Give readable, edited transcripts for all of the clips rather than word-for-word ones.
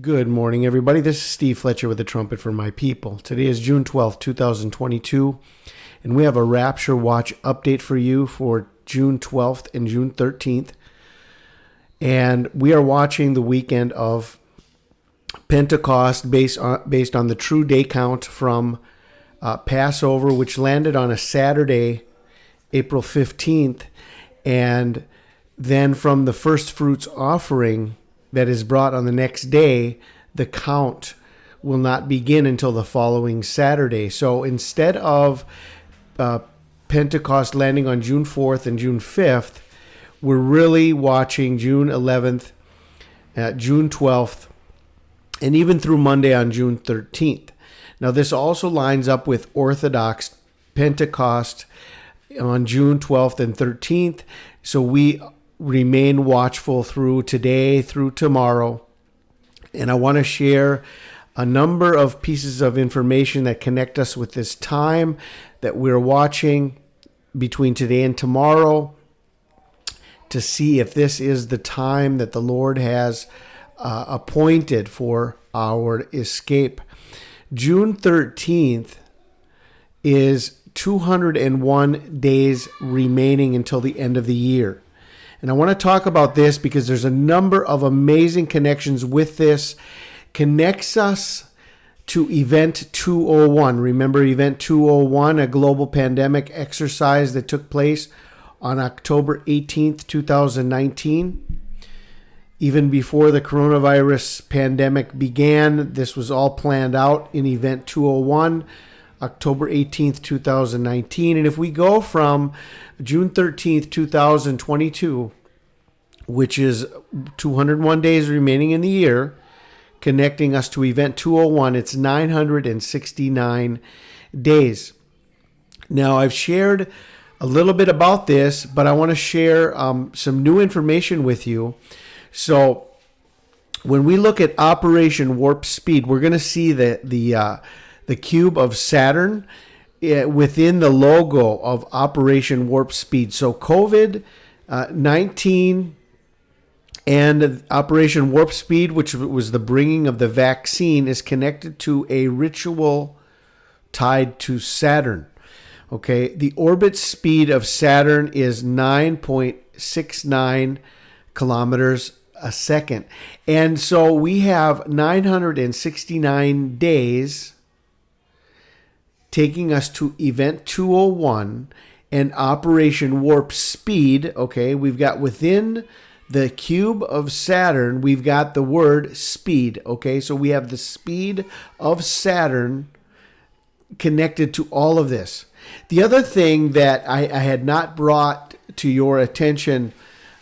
Good morning, everybody. This is Steve Fletcher with the Trumpet for My People. Today is June 12th, 2022, and we have a Rapture Watch update for you for June 12th and June 13th. And we are watching the weekend of Pentecost based on the true day count from Passover, which landed on a Saturday, April 15th, and then from the first fruits offering that is brought on the next day, the count will not begin until the following Saturday. So instead of Pentecost landing on June 4th and June 5th, we're really watching June 11th, June 12th, and even through Monday on June 13th. Now, this also lines up with Orthodox Pentecost on June 12th and 13th. So we remain watchful through today, through tomorrow. And I want to share a number of pieces of information that connect us with this time that we're watching between today and tomorrow to see if this is the time that the Lord has appointed for our escape. June 13th is 201 days remaining until the end of the year. And I want to talk about this because there's a number of amazing connections with this. Connects us to Event 201. Remember Event 201, a global pandemic exercise that took place on October 18th, 2019. Even before the coronavirus pandemic began, this was all planned out in Event 201. October 18th, 2019. And if we go from June 13th, 2022, which is 201 days remaining in the year, connecting us to Event 201, it's 969 days. Now, I've shared a little bit about this, but I want to share some new information with you. So when we look at Operation Warp Speed, we're going to see the cube of Saturn within the logo of Operation Warp Speed. So COVID-19 and Operation Warp Speed, which was the bringing of the vaccine, is connected to a ritual tied to Saturn. Okay, the orbit speed of Saturn is 9.69 kilometers a second. And so we have 969 days taking us to Event 201 and Operation Warp Speed. Okay, we've got within the cube of Saturn, we've got the word speed. Okay, so we have the speed of Saturn connected to all of this. The other thing that I had not brought to your attention,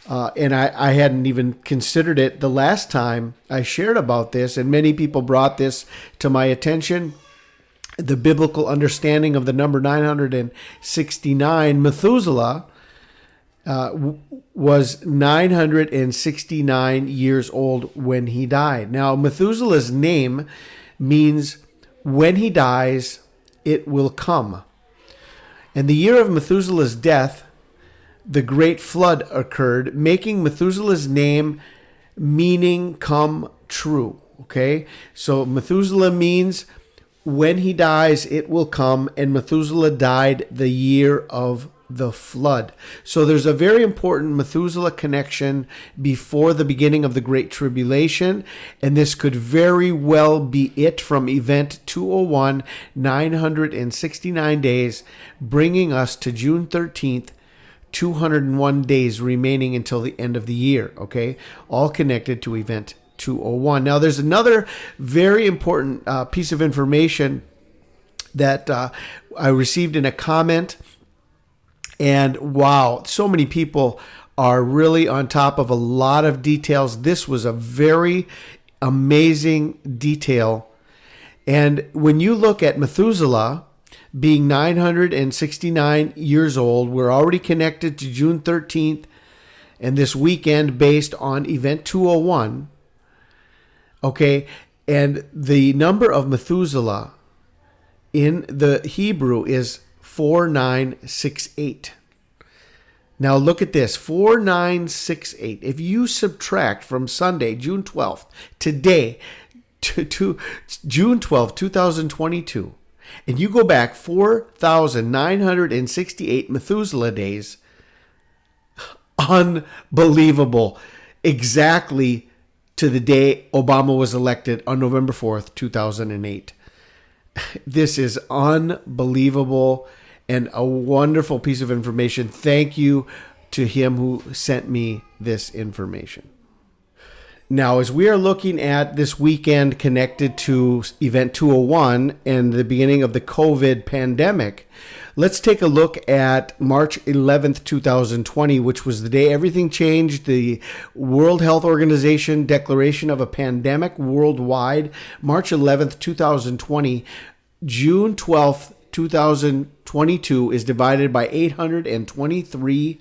and I hadn't even considered it the last time I shared about this, and many people brought this to my attention, the biblical understanding of the number 969. Methuselah was 969 years old when he died. Now, Methuselah's name means when he dies, it will come. And the year of Methuselah's death, the great flood occurred, making Methuselah's name meaning come true. Okay, so Methuselah means when he dies, it will come, and Methuselah died the year of the flood. So there's a very important Methuselah connection before the beginning of the Great Tribulation, and this could very well be it from Event 201, 969 days, bringing us to June 13th, 201 days remaining until the end of the year, okay? All connected to Event 201. Now, there's another very important piece of information that I received in a comment, and wow, so many people are really on top of a lot of details. This was a very amazing detail. And when you look at Methuselah being 969 years old, we're already connected to June 13th and this weekend based on Event 201. Okay, and the number of Methuselah in the Hebrew is 4968. Now look at this, 4968. If you subtract from Sunday, June 12th, today, to June 12th, 2022, and you go back 4,968 Methuselah days, unbelievable, exactly to the day Obama was elected on November 4th, 2008. This is unbelievable and a wonderful piece of information. Thank you to him who sent me this information. Now, as we are looking at this weekend connected to Event 201 and the beginning of the COVID pandemic, let's take a look at March 11th, 2020, which was the day everything changed. The World Health Organization declaration of a pandemic worldwide. March 11th, 2020. June 12th, 2022 is divided by 823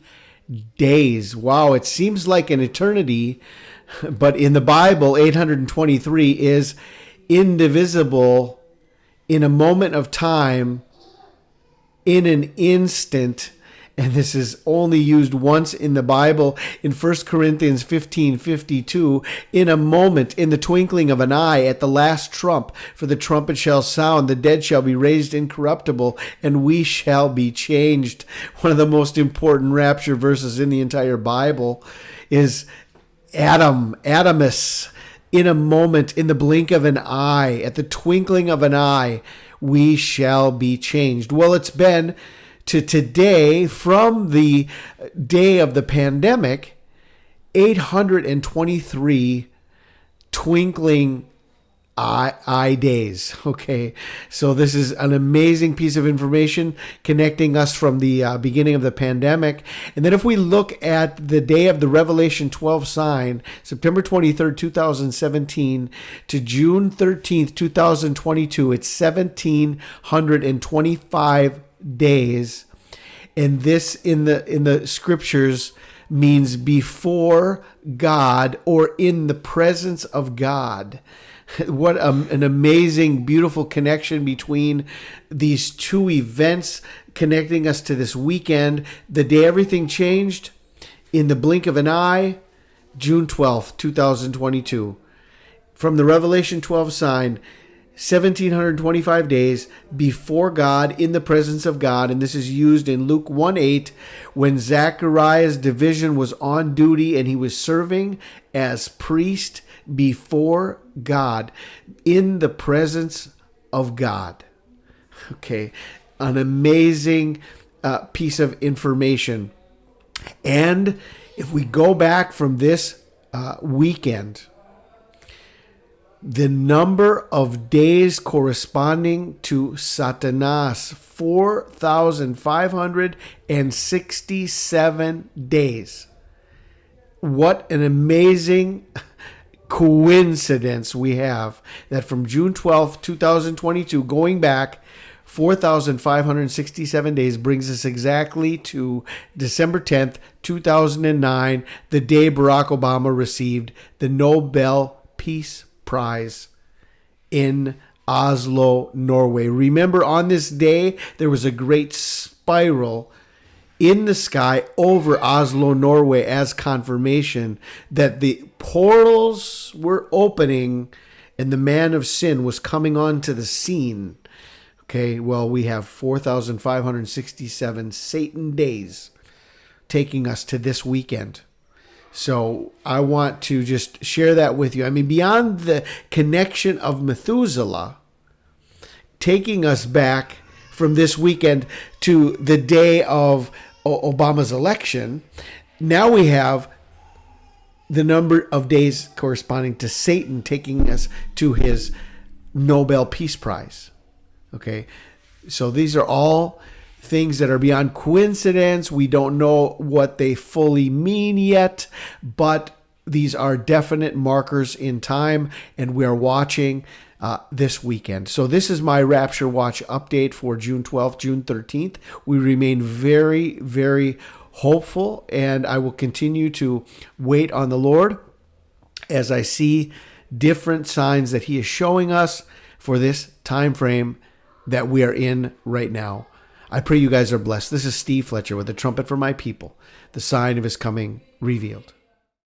days. Wow, it seems like an eternity. But in the Bible, 823 is indivisible in a moment of time, in an instant. And this is only used once in the Bible in 1 Corinthians 15:52, in a moment, in the twinkling of an eye, at the last trump. For the trumpet shall sound, the dead shall be raised incorruptible, and we shall be changed. One of the most important rapture verses in the entire Bible is Adamus, in a moment, in the blink of an eye, at the twinkling of an eye, we shall be changed. Well, it's been to today, from the day of the pandemic, 823 twinkling eye days. Okay, so this is an amazing piece of information connecting us from the beginning of the pandemic. And then if we look at the day of the Revelation 12 sign, September 23rd, 2017 to June 13th, 2022, it's 1,725 days. And this in the scriptures means before God, or in the presence of God. What an amazing, beautiful connection between these two events, connecting us to this weekend. The day everything changed, in the blink of an eye, June 12th, 2022. From the Revelation 12 sign, 1,725 days before God, in the presence of God. And this is used in Luke 1:8, when Zechariah's division was on duty and he was serving as priest before God, in the presence of God. Okay, an amazing piece of information. And if we go back from this weekend, the number of days corresponding to Satanas, 4,567 days. What an amazing coincidence we have, that from June 12th, 2022, going back 4,567 days, brings us exactly to December 10th, 2009, the day Barack Obama received the Nobel Peace Prize in Oslo, Norway. Remember, on this day, there was a great spiral in the sky over Oslo, Norway, as confirmation that the portals were opening and the man of sin was coming onto the scene. Okay, well, we have 4,567 Satan days taking us to this weekend. So I want to just share that with you. I mean, beyond the connection of Methuselah, taking us back from this weekend to the day of Obama's election, now we have the number of days corresponding to Satan taking us to his Nobel Peace Prize. Okay, so these are all things that are beyond coincidence. We don't know what they fully mean yet, but these are definite markers in time, and we are watching this weekend. So this is my Rapture Watch update for June 12th, June 13th. We remain very, very hopeful, and I will continue to wait on the Lord as I see different signs that He is showing us for this time frame that we are in right now. I pray you guys are blessed. This is Steve Fletcher with the trumpet for my people, the sign of his coming revealed.